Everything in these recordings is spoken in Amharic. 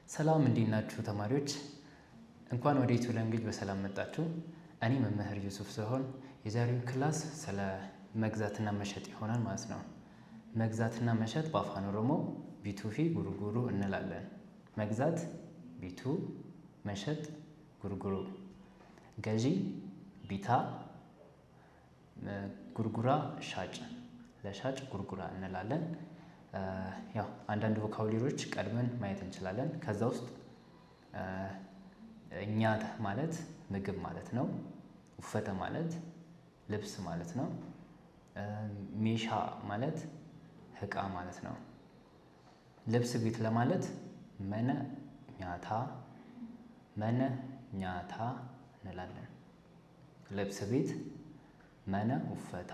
ሰላም እንዴት ናችሁ ተማሪዎች? እንኳን ወደ ኢትዮ ላንጉዌጅ በሰላም መጣችሁ። እኔ መምህር ዩሱፍ ሲሆን የዛሬው ክላስ ስለ መግዛትና መሸጥ ይሆናል ማለት ነው። መግዛትና መሸጥ በአፋን ኦሮሞ ቢቱፊ ጉርጉሩ እንላለን። መግዛት ቢቱ፣ መሸጥ ጉርጉሩ። ገዢ ቢታ፣ ጉርጉራ ሻጭ፣ ለሻጭ ጉርጉራ እንላለን። ያው አንዳንድ ቮካቡላሪዎች ቀድመን ማየት እንችላለን። ከዛ ውስጥ ኛት ማለት ምግብ ማለት ነው። ውፈተ ማለት ልብስ ማለት ነው። ሜሻ ማለት እቃ ማለት ነው። ልብስ ቤት ለማለት መነ ኛታ፣ መነ ኛታ እንላለን። ልብስ ቤት መነ ውፈታ፣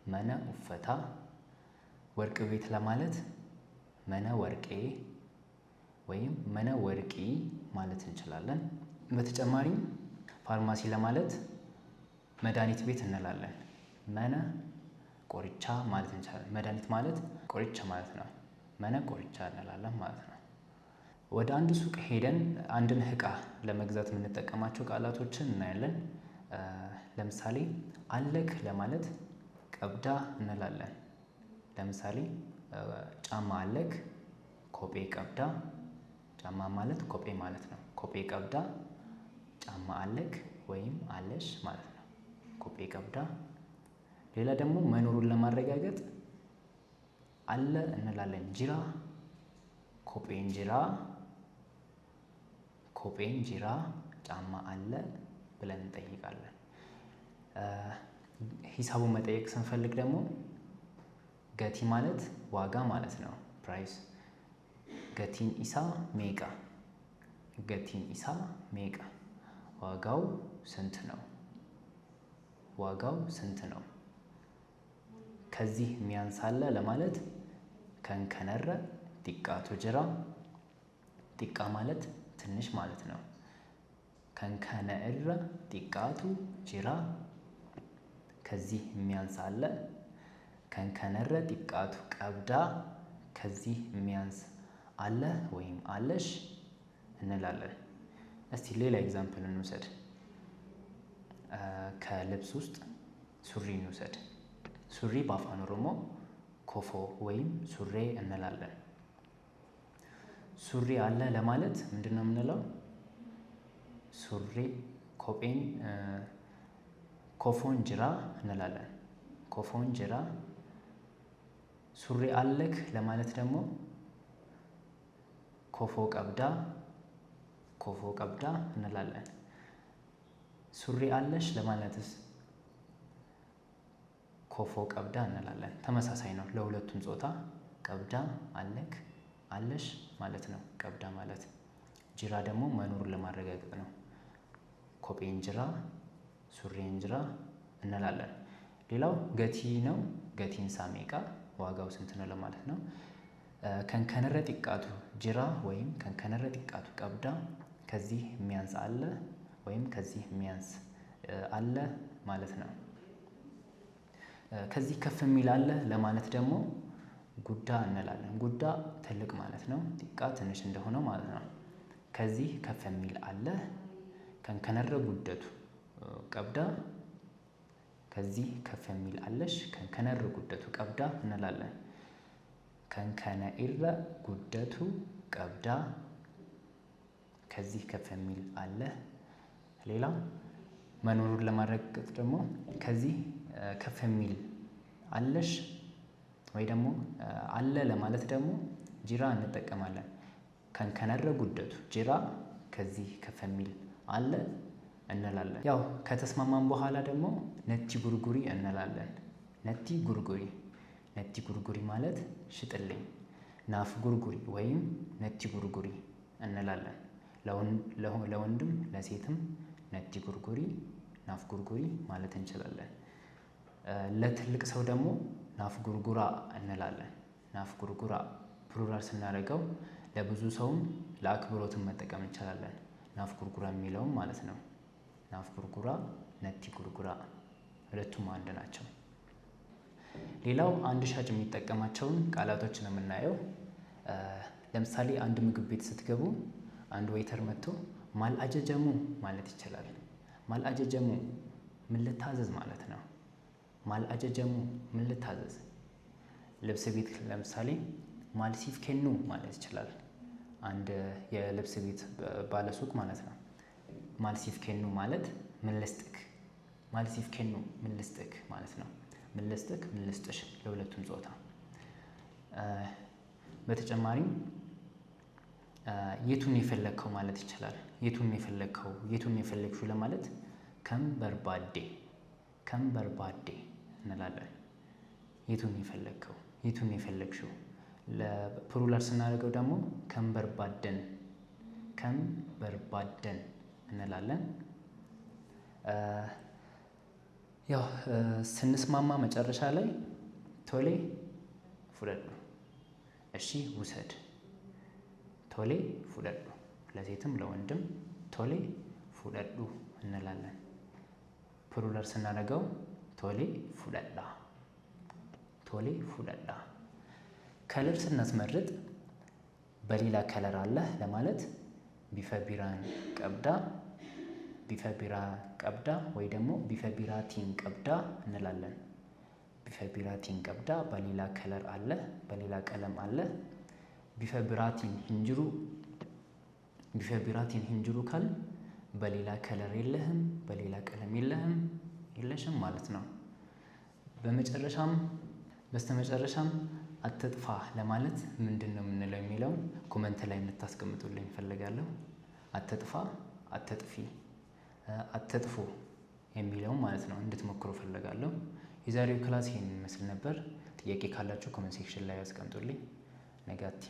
መነ ውፈታ። ወርቅ ቤት ለማለት መነ ወርቄ ወይም መነ ወርቂ ማለት እንችላለን። በተጨማሪም ፋርማሲ ለማለት መድኃኒት ቤት እንላለን። መነ ቆርቻ ማለት እንችላለን። መድኃኒት ማለት ቆርቻ ማለት ነው። መነ ቆርቻ እንላለን ማለት ነው። ወደ አንድ ሱቅ ሄደን አንድን እቃ ለመግዛት የምንጠቀማቸው ቃላቶችን እናያለን። ለምሳሌ አለክ ለማለት ቀብዳ እንላለን። ለምሳሌ ጫማ አለክ፣ ኮጴ ቀብዳ። ጫማ ማለት ኮጴ ማለት ነው። ኮጴ ቀብዳ፣ ጫማ አለክ ወይም አለሽ ማለት ነው። ኮጴ ቀብዳ። ሌላ ደግሞ መኖሩን ለማረጋገጥ አለ እንላለን። ጅራ፣ ኮጴን ጅራ፣ ኮጴን ጅራ፣ ጫማ አለ ብለን እንጠይቃለን። ሂሳቡን መጠየቅ ስንፈልግ ደግሞ ገቲ ማለት ዋጋ ማለት ነው። ፕራይስ። ገቲን ኢሳ ሜቃ፣ ገቲን ኢሳ ሜቃ፣ ዋጋው ስንት ነው? ዋጋው ስንት ነው? ከዚህ የሚያንስ አለ ለማለት ከንከነረ ጢቃቱ ጅራ፣ ጢቃ ማለት ትንሽ ማለት ነው። ከንከነእረ ጢቃቱ ጅራ፣ ከዚህ የሚያንስ አለ። ከንከነረ ጢቃቱ ቀብዳ፣ ከዚህ የሚያንስ አለ ወይም አለሽ እንላለን። እስቲ ሌላ ኤግዛምፕል እንውሰድ። ከልብስ ውስጥ ሱሪ እንውሰድ። ሱሪ በአፋን ኦሮሞ ኮፎ ወይም ሱሬ እንላለን። ሱሪ አለ ለማለት ምንድን ነው የምንለው? ሱሪ ኮጴን ኮፎን ጅራ እንላለን። ኮፎን ጅራ። ሱሪ አለክ ለማለት ደግሞ ኮፎ ቀብዳ፣ ኮፎ ቀብዳ እንላለን። ሱሪ አለሽ ለማለትስ ኮፎ ቀብዳ እንላለን። ተመሳሳይ ነው ለሁለቱም ጾታ። ቀብዳ አለክ፣ አለሽ ማለት ነው ቀብዳ ማለት። ጅራ ደግሞ መኖሩን ለማረጋገጥ ነው። ኮጴን ጅራ፣ ሱሬን ጅራ እንላለን። ሌላው ገቲ ነው። ገቲን ሳሜቃ፣ ዋጋው ስንት ነው ለማለት ነው። ከንከነረ ጢቃቱ ጅራ ወይም ከንከነረ ጢቃቱ ቀብዳ፣ ከዚህ የሚያንስ አለ ወይም ከዚህ የሚያንስ አለ ማለት ነው። ከዚህ ከፍ የሚል አለ ለማለት ደግሞ ጉዳ እንላለን። ጉዳ ትልቅ ማለት ነው። ጢቃ ትንሽ እንደሆነው ማለት ነው። ከዚህ ከፍ የሚል አለ። ከንከነረ ጉደቱ ቀብዳ፣ ከዚህ ከፍ የሚል አለሽ። ከንከነረ ጉደቱ ቀብዳ እንላለን። ከንከነኢረ ጉደቱ ቀብዳ፣ ከዚህ ከፍ የሚል አለ። ሌላ መኖሩን ለማረጋገጥ ደግሞ ከዚህ ከፍ የሚል አለሽ ወይ ደግሞ አለ ለማለት ደግሞ ጅራ እንጠቀማለን። ከንከነረ ጉደቱ ጅራ፣ ከዚህ ከፍ የሚል አለ እንላለን። ያው ከተስማማን በኋላ ደግሞ ነቲ ጉርጉሪ እንላለን። ነቲ ጉርጉሪ። ነቲ ጉርጉሪ ማለት ሽጥልኝ፣ ናፍ ጉርጉሪ ወይም ነቲ ጉርጉሪ እንላለን። ለወንድም ለሴትም ነቲ ጉርጉሪ፣ ናፍ ጉርጉሪ ማለት እንችላለን። ለትልቅ ሰው ደግሞ ናፍ ጉርጉራ እንላለን። ናፍ ጉርጉራ ፕሉራል ስናደርገው ለብዙ ሰውም ለአክብሮትም መጠቀም እንችላለን። ናፍ ጉርጉራ የሚለውም ማለት ነው። ናፍ ጉርጉራ፣ ነቲ ጉርጉራ ሁለቱም አንድ ናቸው። ሌላው አንድ ሻጭ የሚጠቀማቸውን ቃላቶች ነው የምናየው። ለምሳሌ አንድ ምግብ ቤት ስትገቡ አንድ ዌይተር መጥቶ ማልአጀጀሙ ማለት ይችላል። ማልአጀጀሙ ምን ልታዘዝ ማለት ነው። ማልአጀጀሙ ምን ልታዘዝ። ልብስ ቤት ለምሳሌ ማልሲፍ ኬኑ ማለት ይችላል። አንድ የልብስ ቤት ባለሱቅ ማለት ነው። ማልሲፍ ኬኑ ማለት ምን ልስጥክ፣ ማልሲፍ ኬኑ ምን ልስጥክ ማለት ነው። ምን ልስጥክ፣ ምን ልስጥሽ ለሁለቱም ጾታ። በተጨማሪም የቱን የፈለግከው ማለት ይችላል። የቱን የፈለግከው፣ የቱን የፈለግሽው ለማለት ከም በርባዴ፣ ከም በርባዴ እንላለን። የቱን የፈለግከው፣ የቱን የፈለግሽው። ለፕሉራል ስናደርገው ደግሞ ከም በርባደን፣ ከም በርባደን እንላለን። ያው ስንስማማ መጨረሻ ላይ ቶሌ ፉደዱ፣ እሺ ውሰድ፣ ቶሌ ፉደዱ። ለሴትም ለወንድም ቶሌ ፉደዱ እንላለን። ፕሉራል ስናደርገው ቶሌ ፉደዳ፣ ቶሌ ፉደዳ። ከለር ስናስመርጥ በሌላ ከለር አለ ለማለት ቢፈ ቢራን ቀብዳ፣ ቢፈ ቢራ ቀብዳ ወይ ደግሞ ቢፈ ቢራቲን ቀብዳ እንላለን። ቢፈ ቢራቲን ቀብዳ በሌላ ከለር አለ፣ በሌላ ቀለም አለ። ቢፈ ቢራቲን ሂንጅሩ፣ ቢፈ ቢራቲን ሂንጅሩ ካል በሌላ ከለር የለህም፣ በሌላ ቀለም የለህም፣ የለሽም ማለት ነው። በስተመጨረሻም አትጥፋ ለማለት ምንድን ነው የምንለው የሚለው ኮመንት ላይ እንድታስቀምጡልኝ እፈልጋለሁ። አትጥፋ፣ አትጥፊ፣ አትጥፉ የሚለው ማለት ነው እንድትሞክሩ እፈልጋለሁ። የዛሬው ክላስ ይሄን ይመስል ነበር። ጥያቄ ካላችሁ ኮመንት ሴክሽን ላይ ያስቀምጡልኝ። ነጋቲ